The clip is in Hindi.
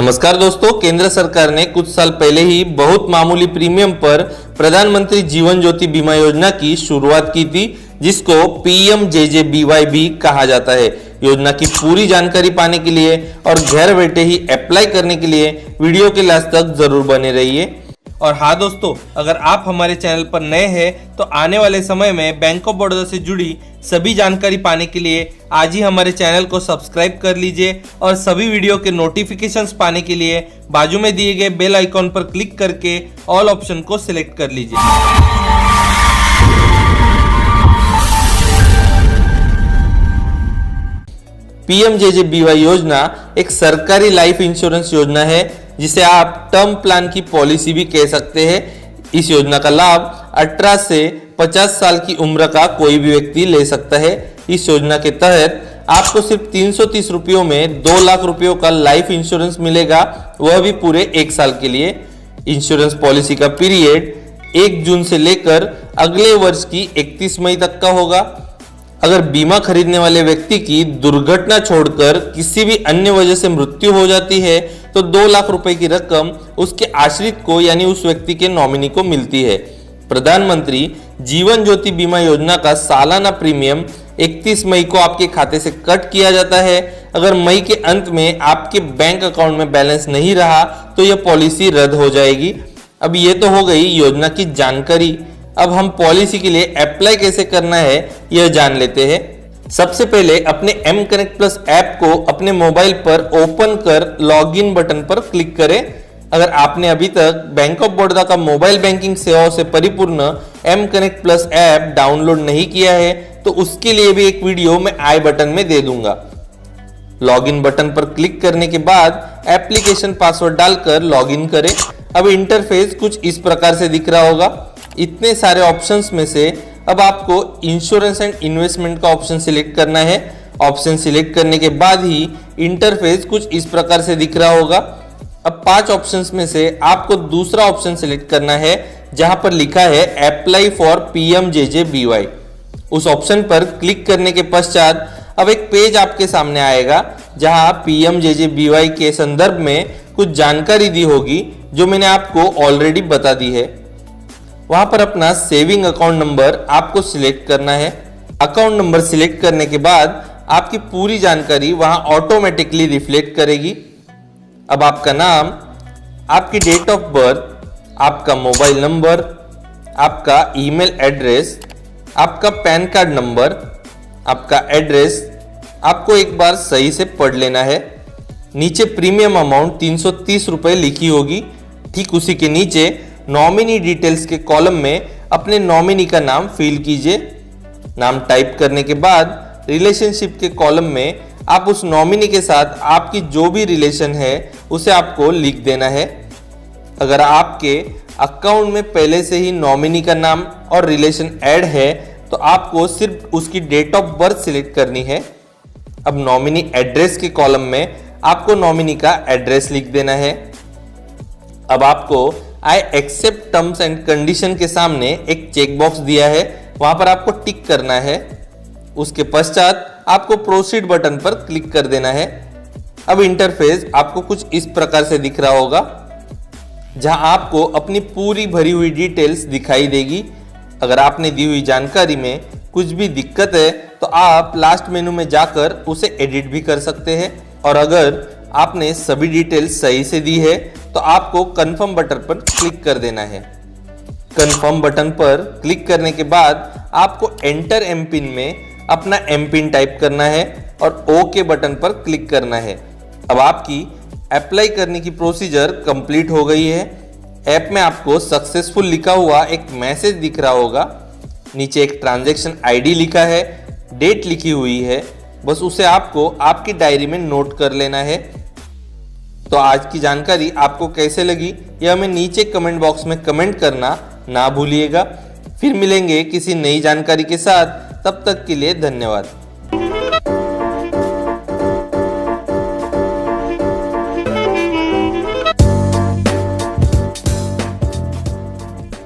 नमस्कार दोस्तों, केंद्र सरकार ने कुछ साल पहले ही बहुत मामूली प्रीमियम पर प्रधानमंत्री जीवन ज्योति बीमा योजना की शुरुआत की थी, जिसको PMJJBY भी कहा जाता है। योजना की पूरी जानकारी पाने के लिए और घर बैठे ही अप्लाई करने के लिए वीडियो के लास्ट तक जरूर बने रहिए। और हाँ दोस्तों, अगर आप हमारे चैनल पर नए हैं तो आने वाले समय में बैंक ऑफ बड़ौदा से जुड़ी सभी जानकारी पाने के लिए आज ही हमारे चैनल को सब्सक्राइब कर लीजिए और सभी वीडियो के नोटिफिकेशंस पाने के लिए बाजू में दिए गए बेल आइकॉन पर क्लिक करके ऑल ऑप्शन को सिलेक्ट कर लीजिए। PMJJBY योजना एक सरकारी लाइफ इंश्योरेंस योजना है, जिसे आप टर्म प्लान की पॉलिसी भी कह सकते हैं। इस योजना का लाभ 18 से 50 साल की उम्र का कोई भी व्यक्ति ले सकता है। इस योजना के तहत आपको सिर्फ 330 रुपयों में 2 लाख रुपयों का लाइफ इंश्योरेंस मिलेगा, वह भी पूरे 1 साल के लिए। इंश्योरेंस पॉलिसी का पीरियड 1 जून से लेकर अगले वर्ष की 31 मई तक का होगा। अगर बीमा खरीदने वाले व्यक्ति की दुर्घटना छोड़कर किसी भी अन्य वजह से मृत्यु हो जाती है तो 2 लाख रुपए की रकम उसके आश्रित को यानी उस व्यक्ति के नॉमिनी को मिलती है। प्रधानमंत्री जीवन ज्योति बीमा योजना का सालाना प्रीमियम 31 मई को आपके खाते से कट किया जाता है। अगर मई के अंत में आपके बैंक अकाउंट में बैलेंस नहीं रहा तो यह पॉलिसी रद्द हो जाएगी। अब ये तो हो गई योजना की जानकारी। अब हम पॉलिसी के लिए अप्लाई कैसे करना है यह जान लेते हैं। सबसे पहले अपने M Connect Plus ऐप को अपने मोबाइल पर ओपन कर लॉगिन बटन पर क्लिक करें। अगर आपने अभी तक बैंक ऑफ बड़ौदा का मोबाइल बैंकिंग सेवाओं से परिपूर्ण M Connect Plus app download नहीं किया है तो उसके लिए भी एक वीडियो मैं आई बटन में दे दूंगा। लॉगिन बटन पर क्लिक करने के बाद एप्लीकेशन पासवर्ड डालकर लॉगिन करें। अब इंटरफेस कुछ इस प्रकार से दिख रहा होगा। इतने सारे ऑप्शंस में से अब आपको इंश्योरेंस एंड इन्वेस्टमेंट का ऑप्शन सिलेक्ट करना है। ऑप्शन सिलेक्ट करने के बाद ही इंटरफेस कुछ इस प्रकार से दिख रहा होगा। अब 5 ऑप्शंस में से आपको दूसरा ऑप्शन सिलेक्ट करना है, जहां पर लिखा है अप्लाई फॉर PMJJBY। उस ऑप्शन पर क्लिक करने के पश्चात अब एक पेज आपके सामने आएगा, जहां PMJJBY के संदर्भ में कुछ जानकारी दी होगी जो मैंने आपको ऑलरेडी बता दी है। वहां पर अपना सेविंग अकाउंट नंबर आपको सिलेक्ट करना है। अकाउंट नंबर सिलेक्ट करने के बाद आपकी पूरी जानकारी वहां ऑटोमेटिकली रिफ्लेक्ट करेगी। अब आपका नाम, आपकी डेट ऑफ बर्थ, आपका मोबाइल नंबर, आपका ईमेल एड्रेस, आपका पैन कार्ड नंबर, आपका एड्रेस आपको एक बार सही से पढ़ लेना है। नीचे प्रीमियम अमाउंट 330 रुपए लिखी होगी। ठीक उसी के नीचे नॉमिनी डिटेल्स के कॉलम में अपने नॉमिनी का नाम फिल कीजिए। नाम टाइप करने के बाद रिलेशनशिप के कॉलम में आप उस नॉमिनी के साथ आपकी जो भी रिलेशन है उसे आपको लिख देना है। अगर आपके अकाउंट में पहले से ही नॉमिनी का नाम और रिलेशन ऐड है तो आपको सिर्फ उसकी डेट ऑफ बर्थ सिलेक्ट करनी है। अब नॉमिनी एड्रेस के कॉलम में आपको नॉमिनी का एड्रेस लिख देना है। अब आपको I accept terms and condition के सामने एक चेक बॉक्स दिया है, वहां पर आपको टिक करना है। उसके पश्चात आपको प्रोसीड बटन पर क्लिक कर देना है। अब इंटरफेस आपको कुछ इस प्रकार से दिख रहा होगा, जहां आपको अपनी पूरी भरी हुई डिटेल्स दिखाई देगी। अगर आपने दी हुई जानकारी में कुछ भी दिक्कत है तो आप लास्ट मेनू में जाकर उसे एडिट भी कर सकते हैं। और अगर आपने सभी डिटेल्स सही से दी है तो आपको कंफर्म बटन पर क्लिक कर देना है। कंफर्म बटन पर क्लिक करने के बाद आपको एंटर एम पिन में अपना एम पिन टाइप करना है और ओके बटन पर क्लिक करना है। अब आपकी अप्लाई करने की प्रोसीजर कंप्लीट हो गई है। ऐप में आपको सक्सेसफुल लिखा हुआ एक मैसेज दिख रहा होगा। नीचे एक ट्रांजैक्शन आईडी लिखा है, डेट लिखी हुई है, बस उसे आपको आपकी डायरी में नोट कर लेना है। तो आज की जानकारी आपको कैसे लगी यह हमें नीचे कमेंट बॉक्स में कमेंट करना ना भूलिएगा। फिर मिलेंगे किसी नई जानकारी के साथ, तब तक के लिए धन्यवाद।